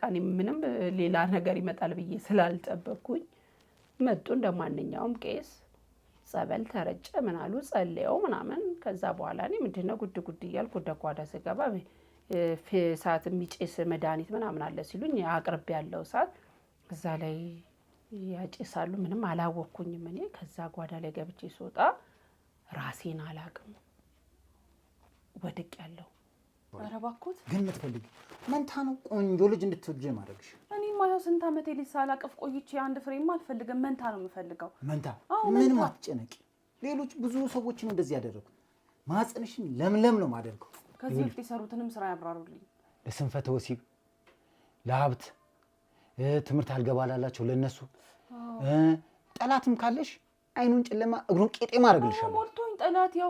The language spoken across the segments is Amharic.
እኔ ምንም ሌላ ነገር ይመጣል ብዬ ስላልጠበቅኩኝ መጡ እንደማንኛውም ቄስ ጸበል ተረጨ ምን አሉ ጸልየው ምናምን ከዛ በኋላ እኔ ምንድነው ጉድ እያልኩ ወደ ጓዳ ስገባ ሰዓት የሚጨስ መድኃኒት ምናምን አለ ሲሉኝ አቅርብ ያለው ሰዓት እዛ ላይ ያጨሳሉ ምንም አላወቅኩኝም እኔ ከዛ ጓዳ ላይ ገብቼ ስወጣ ራሴን አላቅም ወድቅ ያለው አረባኩት ግን ምትፈልጊ መንታ ነው ቆንጆ ልጅ እንድትወልጂ ማድረግሽ እኔማ ያው ስንት አመት ልጅ ሳላቅፍ ቆይቼ አንድ ፍሬም አልፈልግም መንታ ነው የምፈልገው መንታ ምንም አትጨነቂ ሌሎች ብዙ ሰዎችን እንደዚህ ያደረጉ ማህፀንሽን ለምለም ነው ማደርገው ከዚህ በፊት የሰሩትንም ስራ ያብራሩልኝ ለስንፈተ ወሲብ ለሀብት ትምህርት አልገባላላቸው ለነሱ ጠላትም ካለሽ አይኑን ጨለማ እግሩን ቄጤማ አድርግልሻለሁ ሞልቶኝ ጠላት ያው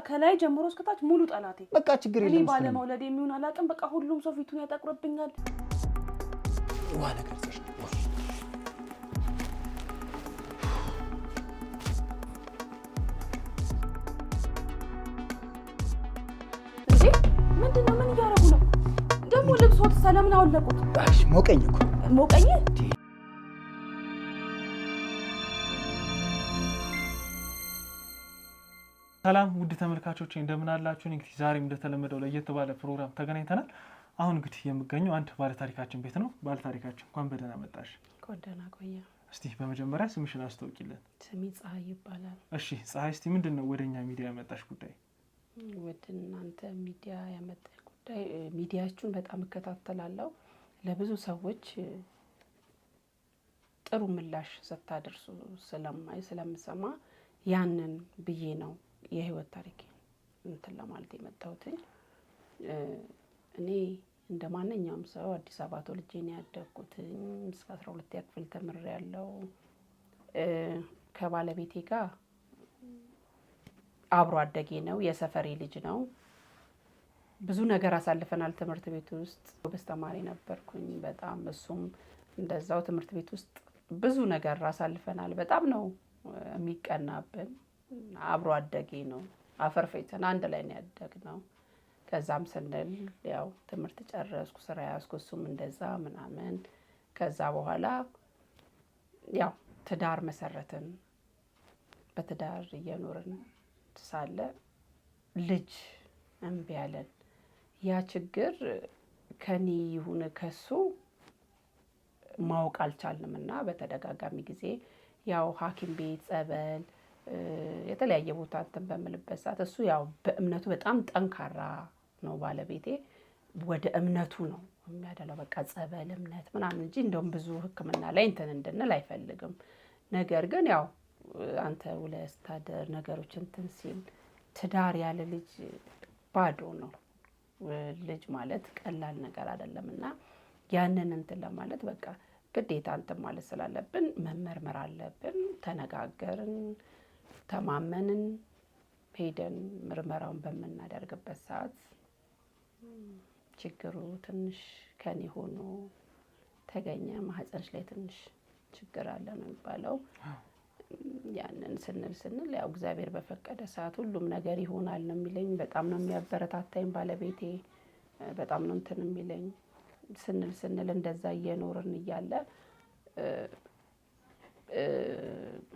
ከላይ ጀምሮ እስከ ታች ሙሉ ጠላቴ በቃ ችግር የለም እኔ ባለመውለድ የሚሆን አላቅም በቃ ሁሉም ሰው ፊቱን ያጠቁርብኛል ዋለ ከርተሽ ምንድነው ምን እያደረጉ ነው ደግሞ ልብሶት ሰለምን አወለቁት ባሽ ሞቀኝ እኮ ሞቀኝ ሰላም ውድ ተመልካቾቼ እንደምን አላችሁ? እንግዲህ ዛሬም እንደተለመደው ለየት ባለ ፕሮግራም ተገናኝተናል። አሁን እንግዲህ የምገኘው አንድ ባለ ታሪካችን ቤት ነው። ባለ ታሪካችን እንኳን በደህና መጣሽ። ቆደና ቆያ። እስቲ በመጀመሪያ ስምሽን አስተዋውቂልን። ስሜ ፀሐይ ይባላል። እሺ ፀሐይ፣ እስቲ ምንድነው ወደኛ ሚዲያ ያመጣሽ ጉዳይ? ወደ እናንተ ሚዲያ ያመጣሽ ጉዳይ ሚዲያችሁን በጣም እከታተላለሁ። ለብዙ ሰዎች ጥሩ ምላሽ ስታደርሱ ስለምሰማ ያንን ብዬ ነው የህይወት ታሪክ እንትን ለማለት የመጣሁትኝ። እኔ እንደማንኛውም ሰው አዲስ አበባ ተወልጄ ነው ያደግኩት። እስከ 12ኛ ክፍል ተምሬያለሁ። ከባለቤቴ ጋር አብሮ አደጌ ነው፣ የሰፈሬ ልጅ ነው። ብዙ ነገር አሳልፈናል ትምህርት ቤት ውስጥ። በስተማሪ ነበርኩኝ በጣም እሱም እንደዛው ትምህርት ቤት ውስጥ ብዙ ነገር አሳልፈናል። በጣም ነው የሚቀናብን። አብሮ አደጌ ነው። አፈርፈይተን አንድ ላይ ነው ያደግነው። ከዛም ስንል ያው ትምህርት ጨረስኩ፣ ስራ ያዝኩ፣ እሱም እንደዛ ምናምን። ከዛ በኋላ ያው ትዳር መሰረትን። በትዳር እየኖርን ሳለ ልጅ እምቢ አለን። ያ ችግር ከኔ ይሁን ከሱ ማወቅ አልቻልንምና በተደጋጋሚ ጊዜ ያው ሐኪም ቤት ጸበል የተለያየ ቦታ እንትን በምልበት ሰዓት እሱ ያው በእምነቱ በጣም ጠንካራ ነው ባለቤቴ። ወደ እምነቱ ነው የሚያደለው። በቃ ጸበል እምነት ምናምን እንጂ እንደውም ብዙ ሕክምና ላይ እንትን እንድንል አይፈልግም። ነገር ግን ያው አንተ ውለስታደር ነገሮች እንትን ሲል ትዳር ያለ ልጅ ባዶ ነው። ልጅ ማለት ቀላል ነገር አይደለምና ያንን እንትን ለማለት በቃ ግዴታ እንትን ማለት ስላለብን መመርመር አለብን። ተነጋገርን፣ ተማመንን። ሄደን ምርመራውን በመናደርግበት ሰዓት ችግሩ ትንሽ ከኔ ሆኖ ተገኘ። ማህፀንሽ ላይ ትንሽ ችግር አለ ነው የሚባለው። ያንን ስንል ያው እግዚአብሔር በፈቀደ ሰዓት ሁሉም ነገር ይሆናል ነው የሚለኝ። በጣም ነው የሚያበረታታኝ ባለቤቴ። በጣም ነው እንትን የሚለኝ። ስንል እንደዛ እየኖርን እያለ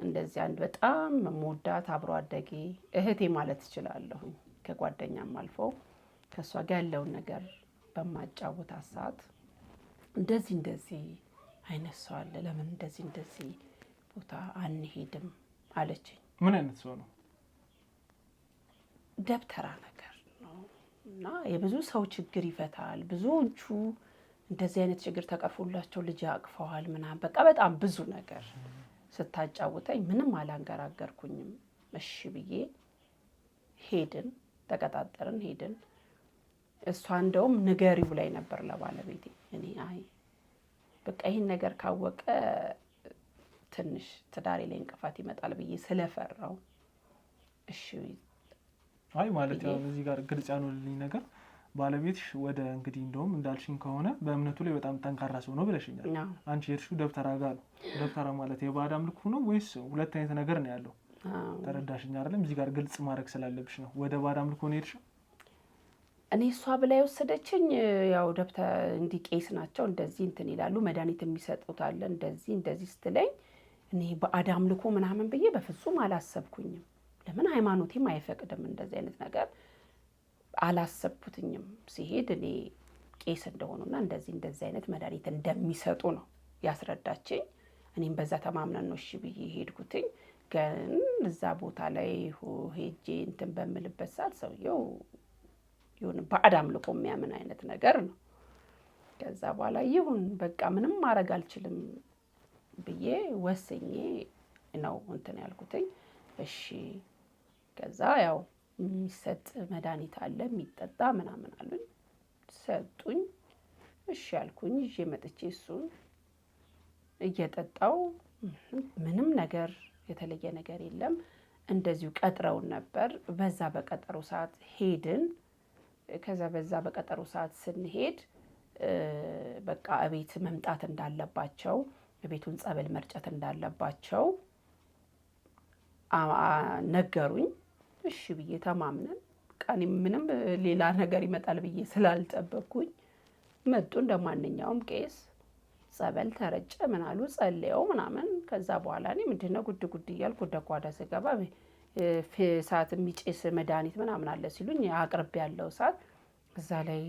እንደዚህ አንድ በጣም መወዳት አብሮ አደጌ እህቴ ማለት እችላለሁ ከጓደኛም አልፎ ከሷ ጋር ያለውን ነገር በማጫወታት ሰዓት እንደዚህ አይነት ሰው አለ፣ ለምን እንደዚህ ቦታ አንሄድም አለችኝ። ምን አይነት ሰው ነው? ደብተራ ነገር ነው እና የብዙ ሰው ችግር ይፈታል። ብዙዎቹ እንደዚህ አይነት ችግር ተቀርፎላቸው ልጅ አቅፈዋል ምናምን በቃ በጣም ብዙ ነገር ስታጫውተኝ ምንም አላንገራገርኩኝም። እሺ ብዬ ሄድን፣ ተቀጣጠርን፣ ሄድን። እሷ እንደውም ንገሪው ላይ ነበር ለባለቤቴ። እኔ አይ በቃ ይሄን ነገር ካወቀ ትንሽ ትዳሬ ላይ እንቅፋት ይመጣል ብዬ ስለፈራው እሺ አይ ማለት ያው እዚህ ጋር ግልጽ ያኖልልኝ ነገር ባለቤትሽ ወደ እንግዲህ እንደውም እንዳልሽኝ ከሆነ በእምነቱ ላይ በጣም ጠንካራ ሰው ነው ብለሽኛል። አንቺ የሄድሽው ደብተራ ጋር ነው። ደብተራ ማለት የባዕድ አምልኮ ነው ወይስ ሁለት አይነት ነገር ነው ያለው? ተረዳሽኝ አይደለም? እዚህ ጋር ግልጽ ማድረግ ስላለብሽ ነው። ወደ ባዕድ አምልኮ ነው የሄድሽው? እኔ እሷ ብላ የወሰደችኝ ያው እንዲህ ቄስ ናቸው እንደዚህ እንትን ይላሉ መድኃኒት የሚሰጡት አለ እንደዚህ ስትለኝ እኔ ባዕድ አምልኮ ምናምን ብዬ በፍጹም አላሰብኩኝም። ለምን ሃይማኖቴም አይፈቅድም እንደዚህ አይነት ነገር አላሰብኩትኝም። ሲሄድ እኔ ቄስ እንደሆኑና እንደዚህ አይነት መድኃኒት እንደሚሰጡ ነው ያስረዳችኝ። እኔም በዛ ተማምነን ነው እሺ ብዬ ሄድኩትኝ። ግን እዛ ቦታ ላይ ሄጄ እንትን በምልበት ሰዓት ሰውየው ይሁን ባዕድ አምልኮ የሚያምን አይነት ነገር ነው። ከዛ በኋላ ይሁን በቃ ምንም ማድረግ አልችልም ብዬ ወስኜ ነው እንትን ያልኩትኝ። እሺ ከዛ ያው የሚሰጥ መድኃኒት አለ የሚጠጣ ምናምን አሉኝ፣ ሰጡኝ። እሺ ያልኩኝ ይዤ መጥቼ እሱን እየጠጣው ምንም ነገር የተለየ ነገር የለም። እንደዚሁ ቀጥረውን ነበር። በዛ በቀጠሮ ሰዓት ሄድን። ከዛ በዛ በቀጠሮ ሰዓት ስንሄድ በቃ እቤት መምጣት እንዳለባቸው የቤቱን ጸበል መርጨት እንዳለባቸው ነገሩኝ። እሺ ብዬ ተማምነን ቃኔ ምንም ሌላ ነገር ይመጣል ብዬ ስላልጠበቅኩኝ መጡ። እንደማንኛውም ቄስ ጸበል ተረጨ ምን አሉ ጸልየው ምናምን። ከዛ በኋላ እኔ ምንድነው ጉድ እያልኩ ወደ ጓዳ ስገባ ሰዓት የሚጭስ መድኃኒት ምናምን አለ ሲሉኝ አቅርቤ ያለው ሰዓት እዛ ላይ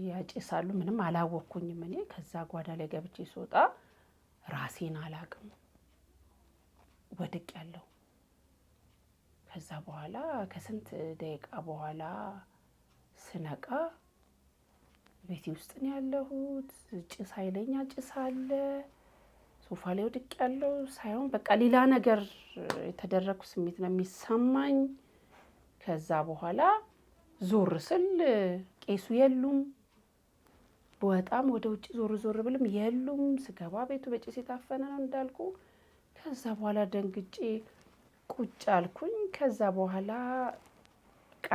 ያጭሳሉ። ምንም አላወቅኩኝም እኔ። ከዛ ጓዳ ላይ ገብቼ ስወጣ ራሴን አላቅም ወድቅ ያለው። ከዛ በኋላ ከስንት ደቂቃ በኋላ ስነቃ ቤቴ ውስጥ ነው ያለሁት። ጭስ ኃይለኛ ጭስ አለ። ሶፋ ላይ ወድቅ ያለው ሳይሆን በቃ ሌላ ነገር የተደረኩ ስሜት ነው የሚሰማኝ። ከዛ በኋላ ዞር ስል ቄሱ የሉም። በጣም ወደ ውጭ ዞር ብልም የሉም። ስገባ ቤቱ በጭስ የታፈነ ነው እንዳልኩ። ከዛ በኋላ ደንግጬ ቁጭ አልኩኝ። ከዛ በኋላ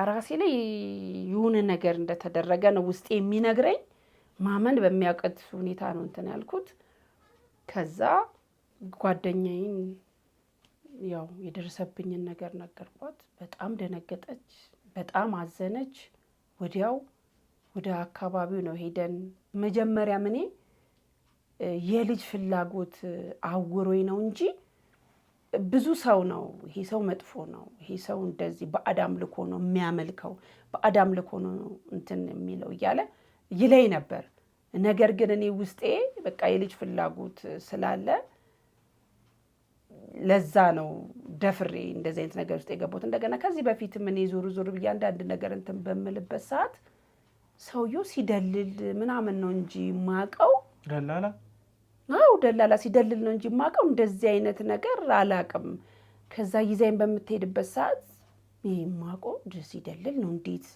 ራሴ ላይ የሆነ ነገር እንደተደረገ ነው ውስጤ የሚነግረኝ። ማመን በሚያውቀት ሁኔታ ነው እንትን ያልኩት። ከዛ ጓደኛዬን ያው የደረሰብኝን ነገር ነገርኳት። በጣም ደነገጠች፣ በጣም አዘነች። ወዲያው ወደ አካባቢው ነው ሄደን መጀመሪያ እኔ የልጅ ፍላጎት አውሮኝ ነው እንጂ ብዙ ሰው ነው ይሄ ሰው መጥፎ ነው፣ ይሄ ሰው እንደዚህ ባዕድ አምልኮ ነው የሚያመልከው፣ ባዕድ አምልኮ ነው እንትን የሚለው እያለ ይለኝ ነበር። ነገር ግን እኔ ውስጤ በቃ የልጅ ፍላጎት ስላለ ለዛ ነው ደፍሬ እንደዚህ አይነት ነገር ውስጥ የገባሁት። እንደገና ከዚህ በፊትም እኔ ዞር ብዬ አንዳንድ ነገር እንትን በምልበት ሰዓት ሰውየው ሲደልል ምናምን ነው እንጂ የማውቀው ደላላ ሲደልል ነው እንጂ የማውቀው እንደዚህ አይነት ነገር አላውቅም። ከዛ ይዛኝ በምትሄድበት ሰዓት ይሄ የማውቀው ሲደልል ነው እንዴት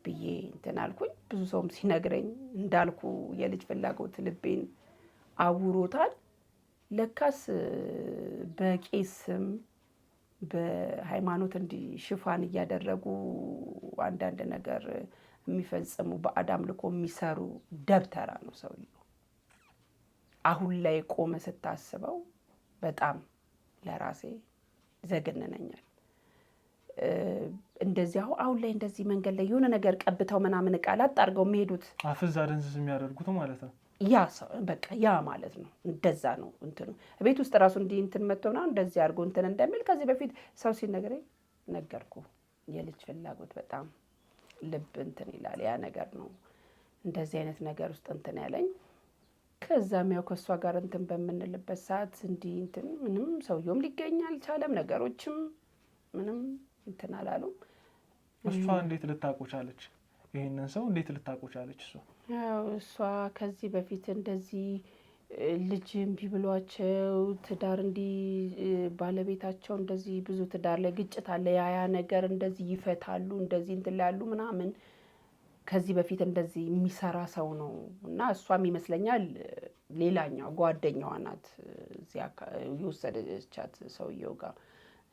ብዬ እንትን አልኩኝ። ብዙ ሰውም ሲነግረኝ እንዳልኩ የልጅ ፍላጎት ልቤን አውሮታል። ለካስ በቄስም በሃይማኖት እንዲህ ሽፋን እያደረጉ አንዳንድ ነገር የሚፈጽሙ ባዕድ አምልኮ የሚሰሩ ደብተራ ነው ሰውየው። አሁን ላይ ቆመ ስታስበው በጣም ለራሴ ዘግንነኛል። እንደዚህ አሁን ላይ እንደዚህ መንገድ ላይ የሆነ ነገር ቀብተው ምናምን ቃላት አድርገው የሚሄዱት አፍዛ ደንዝዝ የሚያደርጉት ማለት ነው። ያ ሰው በቃ ያ ማለት ነው። እንደዛ ነው እንትኑ ቤት ውስጥ ራሱ እንዲህ እንትን መጥተውና እንደዚህ አድርጎ እንትን እንደሚል ከዚህ በፊት ሰው ሲነግረኝ ነገርኩ። የልጅ ፍላጎት በጣም ልብ እንትን ይላል። ያ ነገር ነው እንደዚህ አይነት ነገር ውስጥ እንትን ያለኝ። ከዛም ያው ከእሷ ጋር እንትን በምንልበት ሰዓት እንዲህ እንትን ምንም ሰውየውም ሊገኝ አልቻለም። ነገሮችም ምንም እንትን አላሉም። እሷ እንዴት ልታውቁ ቻለች? ይሄንን ሰው እንዴት ልታውቁ ቻለች? እሷ ከዚህ በፊት እንደዚህ ልጅ እምቢ ብሏቸው ትዳር እንዲህ ባለቤታቸው እንደዚህ ብዙ ትዳር ላይ ግጭት አለ። ያ ነገር እንደዚህ ይፈታሉ እንደዚህ እንትን ላሉ ምናምን ከዚህ በፊት እንደዚህ የሚሰራ ሰው ነው እና እሷም ይመስለኛል ሌላኛው ጓደኛዋ ናት እዚያ የወሰደቻት ሰውየው ጋር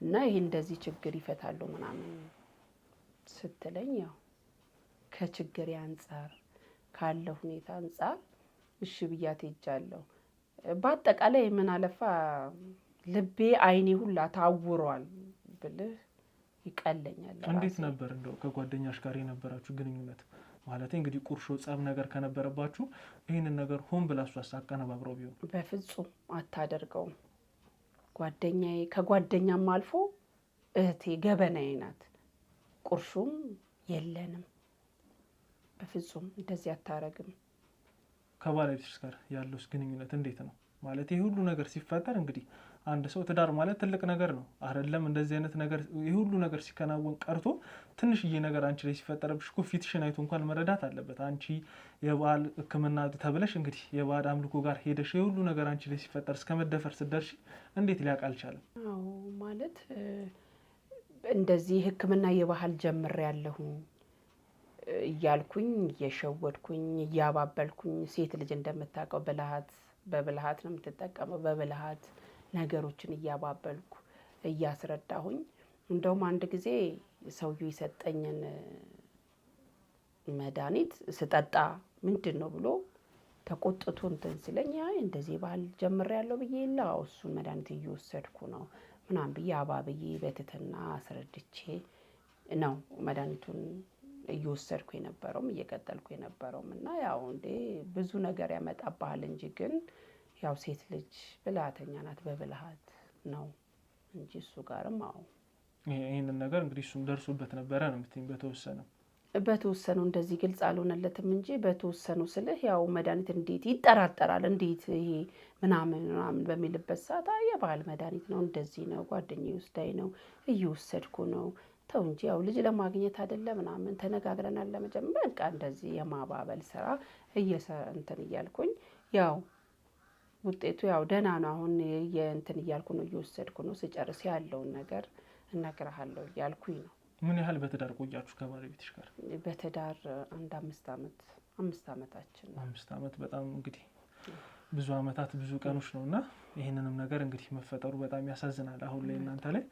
እና ይሄ እንደዚህ ችግር ይፈታሉ ምናምን ስትለኝ ያው ከችግር አንፃር ካለው ሁኔታ አንፃር እሺ ብያት ሄጃለሁ። በአጠቃላይ ምን አለፋ ልቤ አይኔ ሁላ ታውሯል ብልህ ይቀለኛል። እንዴት ነበር እንደው ከጓደኛሽ ጋር የነበራችሁ ግንኙነት? ማለት እንግዲህ ቁርሾ ጸብ ነገር ከነበረባችሁ ይህንን ነገር ሆን ብላ እሷስ አቀነባብረው ቢሆን? በፍጹም አታደርገውም። ጓደኛዬ ከጓደኛም አልፎ እህቴ ገበናዬ ናት። ቁርሾም የለንም። በፍጹም እንደዚህ አታረግም። ከባለቤትሽ ጋር ያለውስ ግንኙነት እንዴት ነው? ማለት ይህ ሁሉ ነገር ሲፈጠር እንግዲህ አንድ ሰው ትዳር ማለት ትልቅ ነገር ነው አይደለም? እንደዚህ አይነት ነገር ይህ ሁሉ ነገር ሲከናወን ቀርቶ ትንሽዬ ነገር አንቺ ላይ ሲፈጠርብሽ እኮ ፊትሽን አይቶ እንኳን መረዳት አለበት። አንቺ የባህል ሕክምና ተብለሽ እንግዲህ የባዕድ አምልኮ ጋር ሄደሽ ይህ ሁሉ ነገር አንቺ ላይ ሲፈጠር እስከ መደፈር ስትደርሺ እንዴት ሊያውቅ አልቻለም? አዎ ማለት እንደዚህ ሕክምና የባህል ጀምሬያለሁ እያልኩኝ እየሸወድኩኝ እያባበልኩኝ፣ ሴት ልጅ እንደምታውቀው በብልሃት ነው የምትጠቀመው። በብልሃት ነገሮችን እያባበልኩ እያስረዳሁኝ፣ እንደውም አንድ ጊዜ ሰውዬው የሰጠኝን መድኃኒት ስጠጣ ምንድን ነው ብሎ ተቆጥቶ እንትን ሲለኝ እንደዚህ ባህል ጀምሬያለሁ ብዬ እሱን መድኃኒት እየወሰድኩ ነው ምናምን ብዬ አባብዬ በትህትና አስረድቼ ነው መድኃኒቱን እየወሰድኩ የነበረውም እየቀጠልኩ የነበረውም። እና ያው እንዴ ብዙ ነገር ያመጣብሃል እንጂ ግን ያው ሴት ልጅ ብልሃተኛ ናት፣ በብልሃት ነው እንጂ እሱ ጋርም አዎ ይህንን ነገር እንግዲህ እሱም ደርሶበት ነበረ ነው የምትይኝ? በተወሰነው እንደዚህ ግልጽ አልሆነለትም እንጂ በተወሰኑ ስልህ ያው መድኃኒት እንዴት ይጠራጠራል እንዴት ይሄ ምናምን በሚልበት ሰዓት የባህል መድኃኒት ነው እንደዚህ ነው ጓደኛዬ ወስዳኝ ነው እየወሰድኩ ነው ተው እንጂ ያው ልጅ ለማግኘት አይደለ ምናምን ተነጋግረናል ለመጀመር በቃ እንደዚህ የማባበል ስራ እንትን እያልኩኝ ያው ውጤቱ ያው ደህና ነው። አሁን የእንትን እያልኩ ነው እየወሰድኩ ነው ስጨርስ ያለውን ነገር እነግርሃለሁ እያልኩኝ ነው። ምን ያህል በትዳር ቆያችሁ ከባለቤትሽ ጋር? በትዳር አንድ 5 ዓመታችን ነው። 5 ዓመት በጣም እንግዲህ ብዙ ዓመታት ብዙ ቀኖች ነው እና ይህንንም ነገር እንግዲህ መፈጠሩ በጣም ያሳዝናል አሁን ላይ እናንተ ላይ።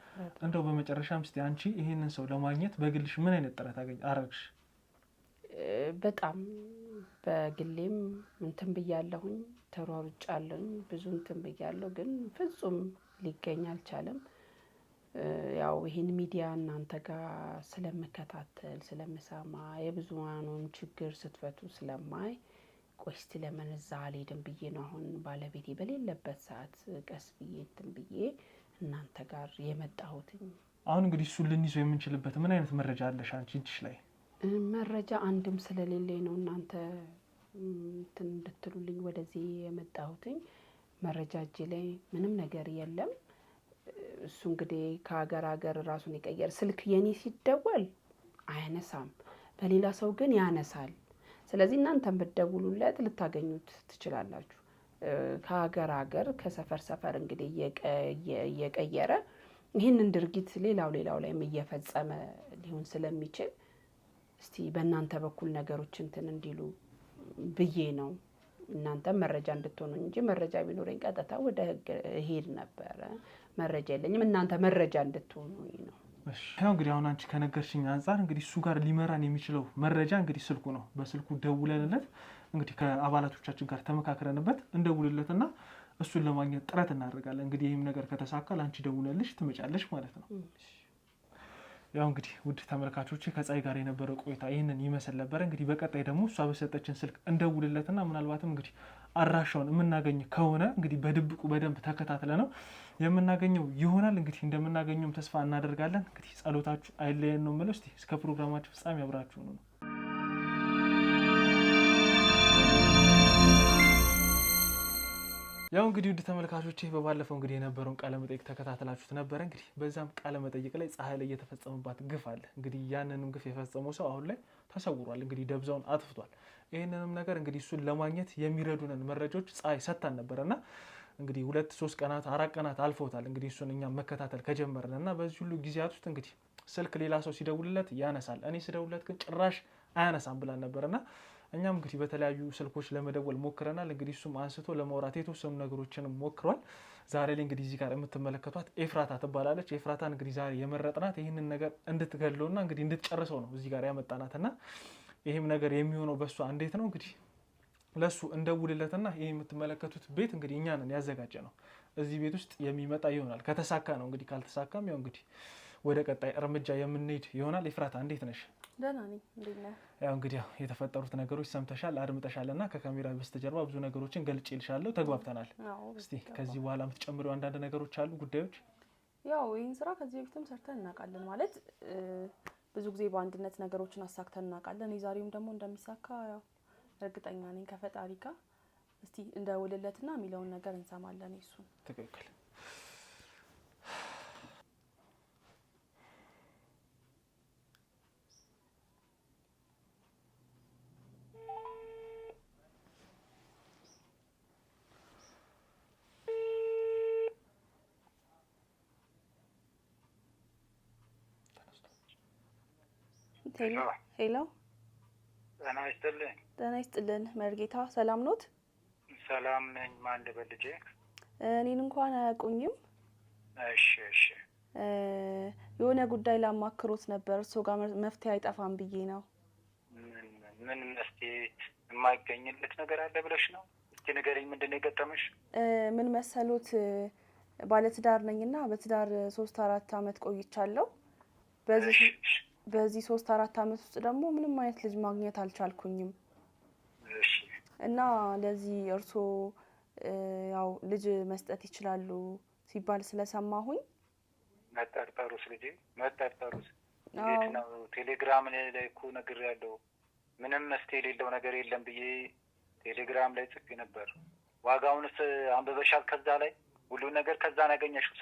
እንደው በመጨረሻም እስቲ አንቺ ይህንን ሰው ለማግኘት በግልሽ ምን አይነት ጥረት አረግሽ? በጣም በግሌም እንትን ብያለሁኝ፣ ተሯሩጫለሁኝ፣ ብዙ እንትን ብያለሁ፣ ግን ፍጹም ሊገኝ አልቻለም። ያው ይህን ሚዲያ እናንተ ጋር ስለምከታተል ስለምሰማ የብዙሃኑን ችግር ስትፈቱ ስለማይ ቆይ እስቲ ለምን እዛ አልሄድም ብዬ ነው አሁን ባለቤቴ በሌለበት ሰዓት ቀስ ብዬ እንትን ብዬ እናንተ ጋር የመጣሁትኝ። አሁን እንግዲህ እሱን ልንይዘው የምንችልበት ምን አይነት መረጃ አለሽ አንቺ እጅሽ ላይ? መረጃ አንድም ስለሌለኝ ነው እናንተ እንትን እንድትሉልኝ ወደዚህ የመጣሁትኝ። መረጃ እጄ ላይ ምንም ነገር የለም። እሱ እንግዲህ ከሀገር ራሱን ይቀየር። ስልክ የኔ ሲደወል አያነሳም፣ በሌላ ሰው ግን ያነሳል። ስለዚህ እናንተም ብትደውሉለት ልታገኙት ትችላላችሁ። ከሀገር ከሰፈር እንግዲህ እየቀየረ ይህንን ድርጊት ሌላው ላይም እየፈጸመ ሊሆን ስለሚችል እስቲ በእናንተ በኩል ነገሮች እንትን እንዲሉ ብዬ ነው። እናንተም መረጃ እንድትሆኑ እንጂ መረጃ ቢኖረኝ ቀጥታ ወደ ሕግ እሄድ ነበረ። መረጃ የለኝም፣ እናንተ መረጃ እንድትሆኑ ነው። ያው እንግዲህ አሁን አንቺ ከነገርሽኝ አንጻር እንግዲህ እሱ ጋር ሊመራን የሚችለው መረጃ እንግዲህ ስልኩ ነው። በስልኩ ደውለንለት እንግዲህ ከአባላቶቻችን ጋር ተመካክረንበት እንደውልለትና እሱን ለማግኘት ጥረት እናደርጋለን። እንግዲህ ይህም ነገር ከተሳካ ለአንቺ ደውለልሽ ትመጫለሽ ማለት ነው። ያው እንግዲህ ውድ ተመልካቾች ከፀሐይ ጋር የነበረው ቆይታ ይህንን ይመስል ነበረ። እንግዲህ በቀጣይ ደግሞ እሷ በሰጠችን ስልክ እንደውልለትና ምናልባትም እንግዲህ አድራሻውን የምናገኝ ከሆነ እንግዲህ በድብቁ በደንብ ተከታትለ ነው የምናገኘው ይሆናል። እንግዲህ እንደምናገኘውም ተስፋ እናደርጋለን። እንግዲህ ጸሎታችሁ አይለየን ነው የምለው። እስቲ እስከ ፕሮግራማችሁ ፍጻሜ አብራችሁ ነው። ያው እንግዲህ ውድ ተመልካቾቼ በባለፈው እንግዲህ የነበረውን ቃለ መጠይቅ ተከታተላችሁት ነበረ። እንግዲህ በዛም ቃለ መጠይቅ ላይ ፀሐይ ላይ የተፈጸመባት ግፍ አለ። እንግዲህ ያንንም ግፍ የፈጸመው ሰው አሁን ላይ ተሰውሯል። እንግዲህ ደብዛውን አጥፍቷል። ይህንንም ነገር እንግዲህ እሱን ለማግኘት የሚረዱንን መረጃዎች ፀሐይ ሰጥታን ነበረና እንግዲህ 2-3 ቀናት 4 ቀናት አልፈውታል። እንግዲህ እሱን እኛም መከታተል ከጀመርን እና በዚህ ሁሉ ጊዜያት ውስጥ እንግዲህ ስልክ ሌላ ሰው ሲደውልለት ያነሳል፣ እኔ ስደውልለት ግን ጭራሽ አያነሳም ብላን ነበርና እኛም እንግዲህ በተለያዩ ስልኮች ለመደወል ሞክረናል። እንግዲህ እሱም አንስቶ ለማውራት የተወሰኑ ነገሮችንም ሞክሯል። ዛሬ ላይ እንግዲህ እዚህ ጋር የምትመለከቷት ኤፍራታ ትባላለች። ኤፍራታን እንግዲህ ዛሬ የመረጥናት ይህንን ነገር እንድትገድለውና እንግዲህ እንድትጨርሰው ነው እዚህ ጋር ያመጣናትና ይህም ነገር የሚሆነው በእሷ እንዴት ነው እንግዲህ ለሱ እንደውልለትና ይሄ የምትመለከቱት ቤት እንግዲህ እኛ ነን ያዘጋጀ ነው። እዚህ ቤት ውስጥ የሚመጣ ይሆናል። ከተሳካ ነው እንግዲህ፣ ካልተሳካም ያው እንግዲህ ወደ ቀጣይ እርምጃ የምንሄድ ይሆናል። ኤፍራታ እንዴት ነሽ? ደህና ነኝ። እንዴት ነህ? ያው እንግዲህ የተፈጠሩት ነገሮች ሰምተሻል፣ አድምጠሻል እና ከካሜራ በስተጀርባ ብዙ ነገሮችን ገልጬልሻለሁ፣ ተግባብተናል። እስቲ ከዚህ በኋላ የምትጨምሪው አንዳንድ ነገሮች አሉ፣ ጉዳዮች? ያው ይህን ስራ ከዚህ በፊትም ሰርተን እናውቃለን። ማለት ብዙ ጊዜ በአንድነት ነገሮችን አሳክተን እናውቃለን። የዛሬውም ደግሞ እንደሚሳካ ያው እርግጠኛ ነኝ ከፈጣሪ ጋር። እስቲ እንደውልለትና የሚለውን ነገር እንሰማለን። እሱን ትክክል። ሄሎ፣ ጤና ይስጥልኝ። ጤና ይስጥልን መርጌታ፣ ሰላም ኖት? ሰላም ነኝ። ማን ልበል ልጄ? እኔን እንኳን አያውቁኝም። እሺ እሺ። የሆነ ጉዳይ ላማክሮት ነበር፣ እርስዎ ጋር መፍትሄ አይጠፋም ብዬ ነው። ምን መፍትሄ የማይገኝለት ነገር አለ ብለሽ ነው? እስኪ ንገሪኝ፣ ምንድን ነው የገጠመሽ? ምን መሰሎት፣ ባለትዳር ነኝና በትዳር 3-4 አመት ቆይቻለሁ። በዚህ 3-4 አመት ውስጥ ደግሞ ምንም አይነት ልጅ ማግኘት አልቻልኩኝም። እሺ። እና ለዚህ እርስዎ ያው ልጅ መስጠት ይችላሉ ሲባል ስለሰማሁኝ መጠርጠሩስ ልጄ፣ መጠርጠሩስ እንዴት ነው? ቴሌግራም ላይ እኮ ነግሬያለሁ። ምንም መፍትሄ የሌለው ነገር የለም ብዬ ቴሌግራም ላይ ጽፌ ነበር። ዋጋውንስ አንብበሻል? ከዛ ላይ ሁሉን ነገር ከዛ ነው ያገኘሽው?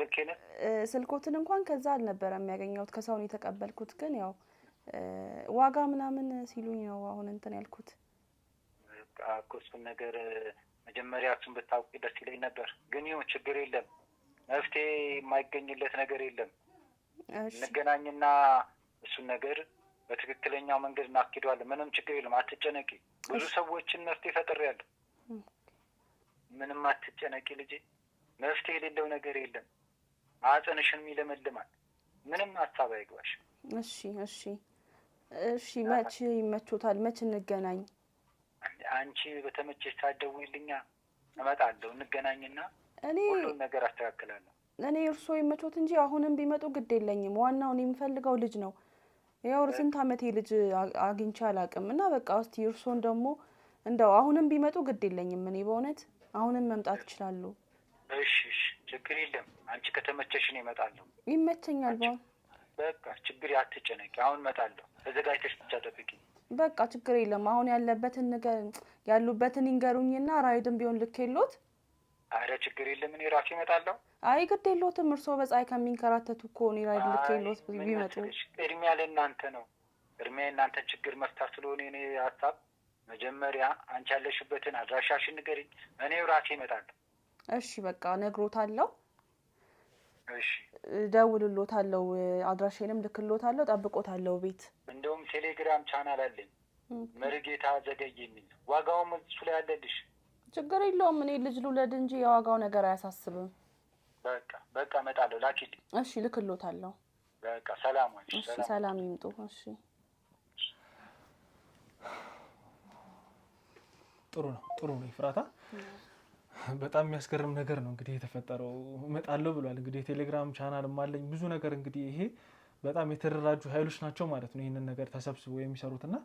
ስልኮትን እንኳን ከዛ አልነበረም ያገኘሁት፣ ከሰው ነው የተቀበልኩት። ግን ያው ዋጋ ምናምን ሲሉኝ ነው አሁን እንትን ያልኩት። እኮ እሱን ነገር መጀመሪያ እሱን ብታውቂ ደስ ይለኝ ነበር። ግን ይሁን፣ ችግር የለም። መፍትሄ የማይገኝለት ነገር የለም። እንገናኝና እሱን ነገር በትክክለኛው መንገድ እናስኬደዋለን። ምንም ችግር የለም፣ አትጨነቂ። ብዙ ሰዎችን መፍትሄ ፈጥሬያለሁ። ምንም አትጨነቂ ልጄ። መፍትሄ የሌለው ነገር የለም። ማህፀንሽንም ይለመልማል። ምንም ሀሳብ አይግባሽ። እሺ እሺ እሺ። መች ይመቾታል? መች እንገናኝ? አንቺ በተመቸሽ ሳትደውይልኛ እመጣለሁ። እንገናኝና ሁሉን ነገር አስተካክላለሁ። እኔ እርስዎ ይመቾት እንጂ አሁንም ቢመጡ ግድ የለኝም። ዋናው እኔ የምፈልገው ልጅ ነው። ያው ስንት አመቴ ልጅ አግኝቼ አላውቅም። እና በቃ እስቲ እርስዎን ደግሞ እንደው አሁንም ቢመጡ ግድ የለኝም። እኔ በእውነት አሁንም መምጣት ይችላሉ። እሺ እሺ፣ ችግር የለም። አንቺ ከተመቸሽ እኔ እመጣለሁ። ይመቸኛል። በቃ ችግር አትጨነቂ። አሁን እመጣለሁ። ተዘጋጅተሽ ብቻ ጠብቂ። በቃ ችግር የለም። አሁን ያሉበትን ይንገሩኝና ራይድም ቢሆን ልኬሎት። አረ ችግር የለም፣ እኔ ራሴ እመጣለሁ። አይ ግድ የለዎትም። እርስዎ በፀሐይ ከሚንከራተቱ እኮ እኔ ራይድ ልኬሎት ቢመጡ። እድሜያ ለእናንተ ነው። እድሜያ የእናንተ ችግር መፍታት ስለሆነ እኔ ሀሳብ መጀመሪያ አንቺ ያለሽበትን አድራሻሽን ንገሪኝ፣ እኔው ራሴ እመጣለሁ። እሺ በቃ ነግሮታለሁ። እሺ ደውልሎታለሁ፣ አድራሻዬንም ልክሎታለሁ፣ ጠብቆታለሁ ቤት። እንደውም ቴሌግራም ቻናል አለኝ መርጌታ ዘገየ የሚል። ዋጋውም እሱ ላይ አለልሽ። ችግር የለውም። እኔ ልጅ ልውለድ እንጂ የዋጋው ነገር አያሳስብም። በቃ እመጣለሁ፣ ላኪልኝ። እሺ ልክሎታለሁ። በቃ ሰላም ወይ። እሺ ሰላም ይምጡ። እሺ ጥሩ ነው ኤፍራታ። በጣም የሚያስገርም ነገር ነው እንግዲህ የተፈጠረው። እመጣለሁ ብሏል። እንግዲህ የቴሌግራም ቻናልም አለኝ ብዙ ነገር። እንግዲህ ይሄ በጣም የተደራጁ ኃይሎች ናቸው ማለት ነው ይህንን ነገር ተሰብስበው የሚሰሩትና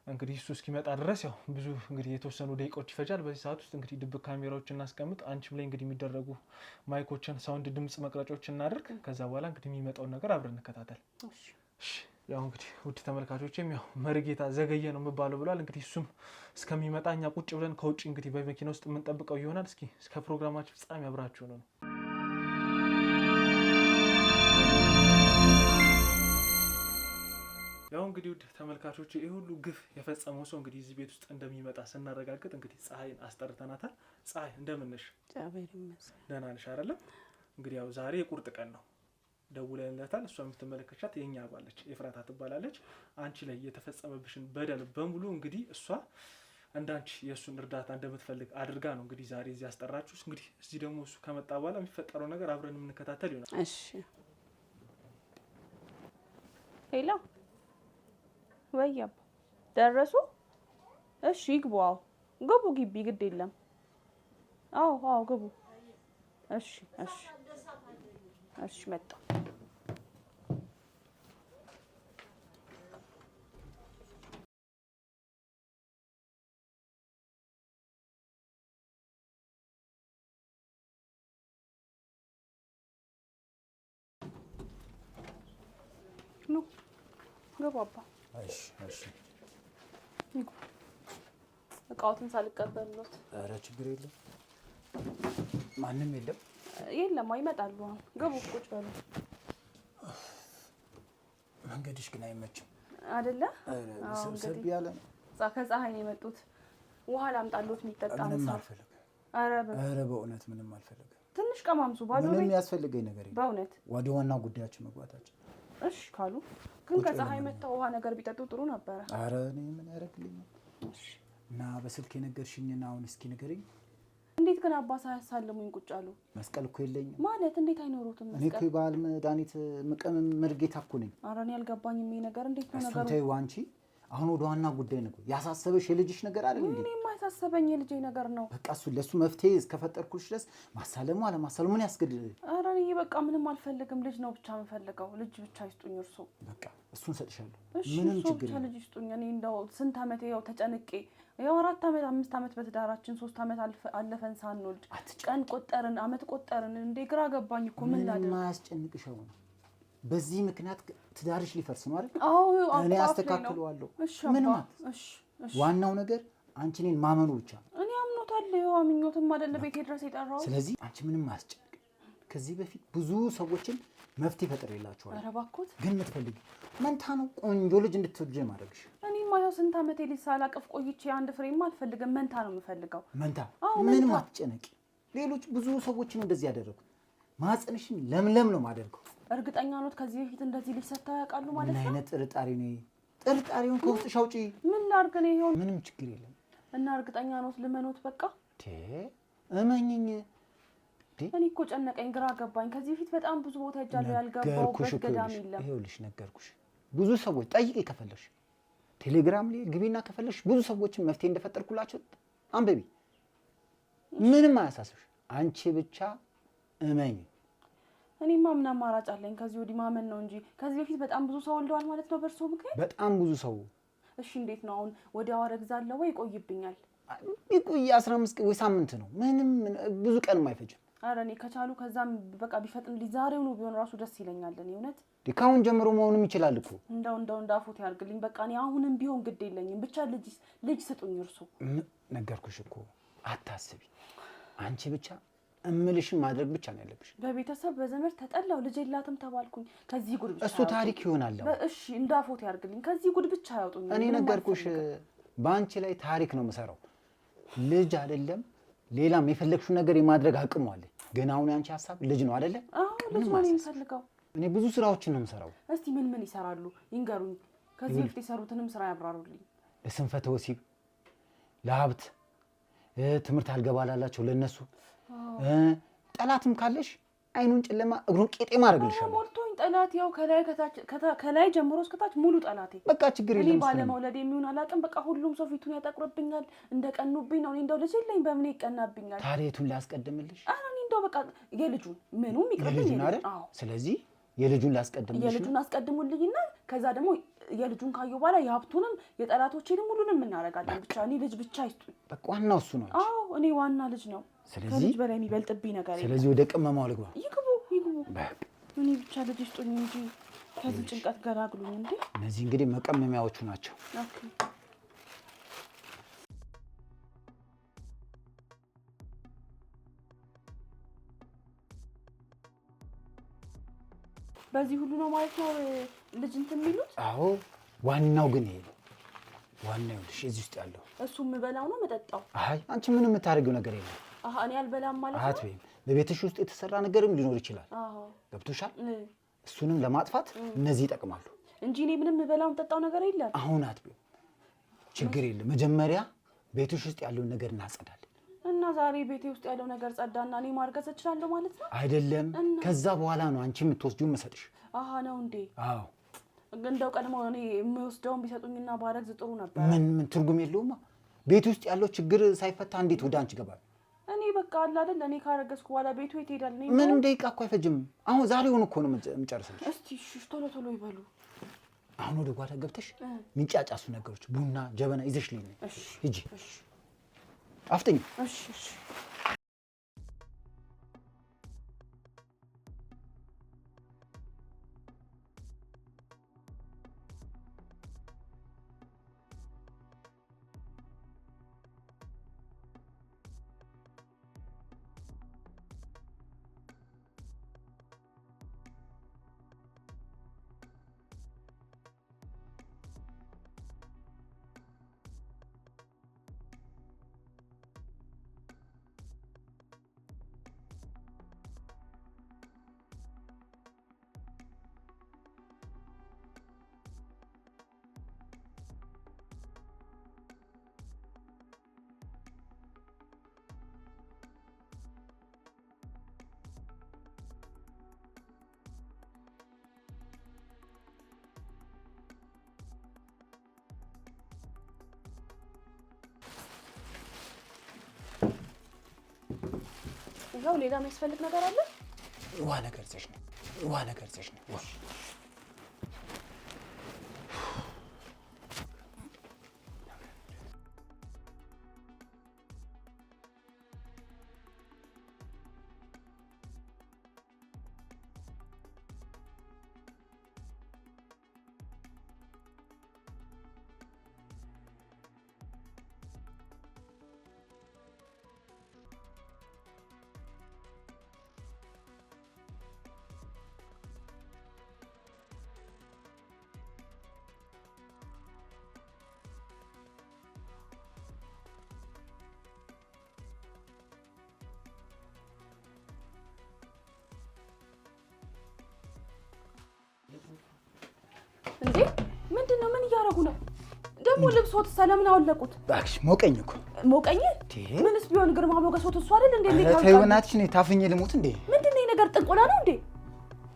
እንግዲህ እሱ እስኪመጣ ድረስ ያው ብዙ እንግዲህ የተወሰኑ ደቂቃዎች ይፈጃል። በዚህ ሰዓት ውስጥ እንግዲህ ድብቅ ካሜራዎችን እናስቀምጥ፣ አንቺም ላይ እንግዲህ የሚደረጉ ማይኮችን፣ ሳውንድ፣ ድምጽ መቅረጫዎችን እናደርግ። ከዛ በኋላ እንግዲህ የሚመጣውን ነገር አብረን እንከታተል። ያው እንግዲህ ውድ ተመልካቾችም ያው መርጌታ ዘገየ ነው የሚባለው ብሏል። እንግዲህ እሱም እስከሚመጣ እኛ ቁጭ ብለን ከውጭ እንግዲህ በመኪና ውስጥ የምንጠብቀው ይሆናል። እስኪ እስከ ፕሮግራማችን ፍጻሜ አብራችሁ ነው። ያው እንግዲህ ውድ ተመልካቾች ይህ ሁሉ ግፍ የፈጸመው ሰው እንግዲህ እዚህ ቤት ውስጥ እንደሚመጣ ስናረጋግጥ እንግዲህ ፀሐይን አስጠርተናታል። ፀሐይ እንደምን ነሽ? ደህና ነሽ አይደለም? እንግዲህ ያው ዛሬ የቁርጥ ቀን ነው። ደውለንለታል። እሷ የምትመለከቻት የኛ ባለች ኤፍራታ ትባላለች። አንቺ ላይ የተፈጸመብሽን በደል በሙሉ እንግዲህ እሷ እንዳንቺ የእሱን እርዳታ እንደምትፈልግ አድርጋ ነው እንግዲህ ዛሬ እዚህ ያስጠራችሁ። እንግዲህ እዚህ ደግሞ እሱ ከመጣ በኋላ የሚፈጠረው ነገር አብረን የምንከታተል ይሆናል። እሺ ሄሎ፣ ወይ አባ ደረሱ? እሺ ይግቡ። አዎ ግቡ፣ ግቢ ግድ የለም። አዎ ግቡ። እሺ መጣ ገባባ። እሺ እቃዎትን ሳልቀበልሎት። ኧረ ችግር የለም ማንም የለም። የለም ይመጣሉ። አሁን ገቡ። ቁጭ በሉ። መንገድሽ ግን አይመችም አይደለ? ሰብሰብ ያለ ነው። ከፀሐይ ነው የመጡት። ውሃ ላምጣሎት የሚጠጣ ምንም አልፈልግም። ኧረ በእውነት ምንም አልፈልግም። ትንሽ ቀማምሱ። ባዶ ቤት ምንም ያስፈልገኝ ነገር የለም በእውነት። ወደ ዋና ጉዳያችን መግባታችን። እሺ ካሉ ግን ከፀሐይ መጣው ውሃ ነገር ቢጠጡ ጥሩ ነበረ። ኧረ እኔ ምን ያደርግልኛል? እና በስልክ የነገርሽኝና አሁን እስኪ ንገረኝ። እንዴት ግን አባ ሳያሳልሙኝ ቁጭ አሉ? መስቀል እኮ የለኝም ማለት እንዴት አይኖሩትም? እኔ እኮ የባህል መድኃኒት መቀመም መርጌታ እኮ ነኝ። ኧረ እኔ አልገባኝም ይሄ ነገር እንዴት ነው ነገሩ? እሱን ተይው አንቺ። አሁን ወደ ዋና ጉዳይ ነው። ያሳሰበሽ የልጅሽ ነገር አይደል እንዴ? እኔማ ያሳሰበኝ የልጄ ነገር ነው። በቃ እሱ ለሱ መፍትሄ እስከፈጠርኩልሽ ድረስ ማሳለሙ አለማሳለሙ ምን ያስገድል? ኧረ እኔ በቃ ምንም አልፈልግም። ልጅ ነው ብቻ የምፈልገው። ልጅ ብቻ ይስጡኝ እርሶ። በቃ እሱን ሰጥሻለሁ። ምንም ችግር የለም። ልጅ ይስጡኝ። እኔ እንደው ስንት ዓመት ያው ተጨንቄ ያው 4 ዓመት 5 ዓመት በትዳራችን 3 ዓመት አለፈን ሳንወልድ ቀን ቆጠርን ዓመት ቆጠርን። እንዴ ግራ ገባኝ እኮ ምን ላድርግ? ማያስጨንቅሽው ነው። በዚህ ምክንያት ትዳርሽ ሊፈርስ ነው አይደል? አዎ እኔ አስተካክለዋለሁ። ምንም ዋናው ነገር አንቺ እኔን ማመኑ ብቻ ነው። እኔ አምኖታለሁ። አምኞትም አይደለ ቤቴ ድረስ የጠራው። ስለዚህ አንቺ ምንም አያስጨንቅ። ከዚህ በፊት ብዙ ሰዎችን መፍትሄ ፈጥሬላችኋለሁ። ኧረ እባክዎት። ግን የምትፈልጊ መንታ ነው ቆንጆ ልጅ እንድትወልጂ ማድረግሽ። እኔማ ያው ስንት ዓመቴ ልጅ ሳላቅፍ ቆይቼ አንድ ፍሬማ አልፈልግም። መንታ ነው የምፈልገው። መንታ ምንም አትጨነቂ። ሌሎች ብዙ ሰዎችን እንደዚህ ያደረጉት ማህፀንሽን ለምለም ነው ማደርገው። እርግጠኛ ኖት ከዚህ በፊት እንደዚህ ልጅ ሰጥተው ያውቃሉ ማለት ነው? ምን አይነት ጥርጣሬ ነው? ጥርጣሬውን ከውስጥሽ አውጪ። ምን ላድርግ ነው? ይሄው ምንም ችግር የለም። እና እርግጠኛ ኖት ልመኖት? በቃ እመኝኝ። እኔ እኮ ጨነቀኝ፣ ግራ ገባኝ። ከዚህ በፊት በጣም ብዙ ቦታ ሄጃለሁ፣ ያልገባሁበት ገዳም የለም። ይኸውልሽ ነገርኩሽ። ብዙ ሰዎች ጠይቄ ከፈለሽ ቴሌግራም ላይ ግቢና ከፈለሽ ብዙ ሰዎችን መፍትሄ እንደፈጠርኩላቸው አንብቢ። ምንም አያሳስብሽ። አንቺ ብቻ እመኝ። እኔማ ምን አማራጭ አለኝ? ከዚህ ወዲህ ማመን ነው እንጂ። ከዚህ በፊት በጣም ብዙ ሰው ወልደዋል ማለት ነው በእርሶ ምክንያት? በጣም ብዙ ሰው። እሺ እንዴት ነው አሁን? ወዲያው አረግዛለሁ ወይ ይቆይብኛል? ቢቆይ 15 ቀን ወይ ሳምንት ነው። ምንም ብዙ ቀንም አይፈጅም። ኧረ እኔ ከቻሉ ከዛም በቃ ቢፈጥንልኝ ዛሬው ነው ቢሆን ራሱ ደስ ይለኛል። እኔ እውነት ካሁን ጀምሮ መሆኑም ይችላል እኮ። እንደው እንዳፉት ያርግልኝ። በቃ እኔ አሁንም ቢሆን ግድ የለኝም። ብቻ ልጅ ስጡኝ እርሱ። ነገርኩሽ እኮ አታስቢ። አንቺ ብቻ እምልሽን ማድረግ ብቻ ነው ያለብሽ። በቤተሰብ በዘመድ ተጠላው፣ ልጅ የላትም ተባልኩኝ። ከዚህ ጉድ ብቻ እሱ ታሪክ ይሆናል። እሺ እንዳፎት ያርግልኝ። ከዚህ ጉድ ብቻ ያውጡኝ። እኔ ነገርኩሽ፣ በአንቺ ላይ ታሪክ ነው የምሰራው። ልጅ አይደለም ሌላም የፈለግሽው ነገር የማድረግ አቅሙ አለ። ግን አሁን ያንቺ ሀሳብ ልጅ ነው አይደለ? አዎ ልጅ ነው የምፈልገው። እኔ ብዙ ስራዎችን ነው የምሰራው። እስቲ ምን ይሰራሉ ይንገሩኝ። ከዚህ በፊት የሰሩትንም ስራ ያብራሩልኝ። ለስንፈተ ወሲብ፣ ለሀብት፣ ትምህርት አልገባላላቸው ለነሱ፣ ጠላትም ካለሽ አይኑን ጨለማ እግሩን ቄጤማ አደርግልሻለሁ። ሞልቶኝ ጠላት ያው ከላይ ጀምሮ እስከታች ሙሉ ጠላቴ። በቃ ችግር የለም። እኔ ባለመውለድ የሚሆን አላውቅም። በቃ ሁሉም ሰው ፊቱን ያጠቁርብኛል። እንደቀኑብኝ ነው። እኔ እንደው ልጅ የለኝ በምን ይቀናብኛል? ታሪቱን ላስቀድምልሽ። አረ እኔ እንደው በቃ የልጁን ምኑም ይቀርብኝ አይደል? አዎ። ስለዚህ የልጁን ላስቀድምልሽ። የልጁን አስቀድሙልኝና ከዛ ደግሞ የልጁን ካየሁ በኋላ የሀብቱንም የጠላቶቼንም ሁሉንም እናደርጋለን። ብቻ እኔ ልጅ ብቻ ይስጡኝ። በቃ ዋናው እሱ ነው። አዎ እኔ ዋና ልጅ ነው። ከልጅ በላይ የሚበልጥብኝ ነገር የለም። ስለዚህ ወደ ቅመማው ልግባ። ይግቡ። እኔ ብቻ ልጅ ይስጡኝ እንጂ ከዚህ ጭንቀት ገላግሉኝ እንዴ። እነዚህ እንግዲህ መቀመሚያዎቹ ናቸው። ኦኬ። በዚህ ሁሉ ነው ማለት ነው ልጅ እንትን የሚሉት? አዎ ዋናው ግን ይሄ ነው። ዋናው ልጅ እዚህ ውስጥ ያለው እሱ የምበላው ነው መጠጣው? አይ አንቺ ምንም የምታደርጊው ነገር የለም። አሃ እኔ አልበላም ማለት ነው? አትበይም። በቤትሽ ውስጥ የተሰራ ነገርም ሊኖር ይችላል። አዎ ገብቶሻል? እሱንም ለማጥፋት እነዚህ ይጠቅማሉ እንጂ እኔ ምንም የምበላው የምጠጣው ነገር የለም። አሁን አትበይም። ችግር የለም። መጀመሪያ ቤትሽ ውስጥ ያለውን ነገር እናጸዳለን። እና ዛሬ ቤቴ ውስጥ ያለው ነገር ጸዳና እኔ ማርገዝ እችላለሁ ማለት ነው? አይደለም። ከዛ በኋላ ነው አንቺ የምትወስጂውን መሰጥሽ። አሃ ነው እንዴ? አዎ። እንደው ቀድሞ እኔ የምወስደውን ቢሰጡኝና ባረግዝ ጥሩ ነበር። ምን ትርጉም የለውማ። ቤት ውስጥ ያለው ችግር ሳይፈታ እንዴት ወደ አንቺ ገባል? እኔ በቃ አለ አይደል እኔ ካረገዝኩ በኋላ ቤቱ የት ሄዳል? ምንም ደቂቃ እኮ አይፈጅም። አሁን ዛሬውን እኮ ነው የምጨርስልሽ። እስቲ እሺ ቶሎ ይበሉ። አሁን ወደ ጓዳ ገብተሽ ሚጫጫሱ ነገሮች ቡና፣ ጀበና ይዘሽልኝ ነይ። እሺ ሂጂ። አፍጥኝ። እሺ ይኸው ሌላ የሚያስፈልግ ነገር አለ? ውሃ ነገር ይዘሽ ነው። ውሃ ነገር ይዘሽ ነው። እንዴ ምንድነው? ምን እያደረጉ ነው ደግሞ? ልብሶት ሰለምን አወለቁት። እባክሽ ሞቀኝ እኮ ሞቀኝ። ምንስ ቢሆን ግርማ ሞገሶት እሱ አይደል እንዴ? ተይው በእናትሽ፣ እኔ ታፍኜ ልሞት እንዴ? ምንድነው ነገር? ጥንቆላ ነው እንዴ?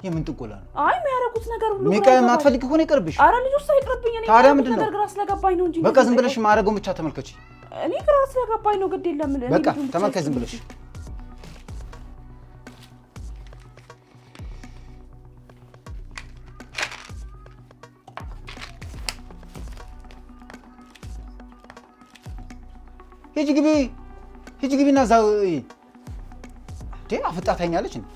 የምን ጥንቆላ ነው? አይ የሚያደርጉት ነገር ሁሉ ማትፈልጊ ከሆነ ይቅርብሽ። ኧረ ልጆች ሳይቅርብኝ። እኔ ታዲያ ምንድን ነው? ነገር ግራ ስለገባኝ ነው እንጂ በቃ ዝም ብለሽ ማረገውን ብቻ ተመልከቺ። እኔ ግራ ስለገባኝ ነው። ግድ የለም በቃ ተመልከች ዝም ብለሽ። ሂጂ ግቢና እዛው አፍጣታኛለች እንዴ?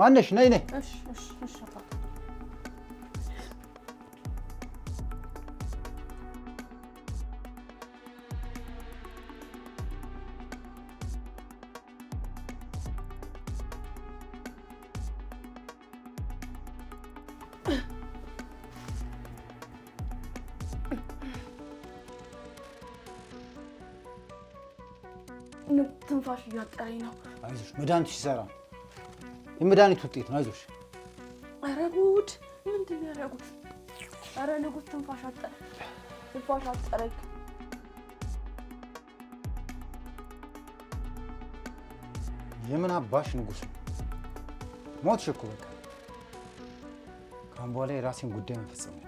ማነሽ? ነይ ነይ። እሺ እሺ እሺ አባ ትንፋሽ እያጠረኝ ነው። አይዞሽ መድኃኒቱ ሲሰራ የመድኃኒት ውጤት ነው። አይዞሽ። ኧረ ጉድ! ምንድን ነው ያደረጉት? ኧረ ንጉስ ትንፋሽ አጠረኝ። የምን አባሽ ንጉስ ሞትሽ እኮ በቃ። ካሁን በኋላ የራሴን ጉዳይ መፈጸም ነው።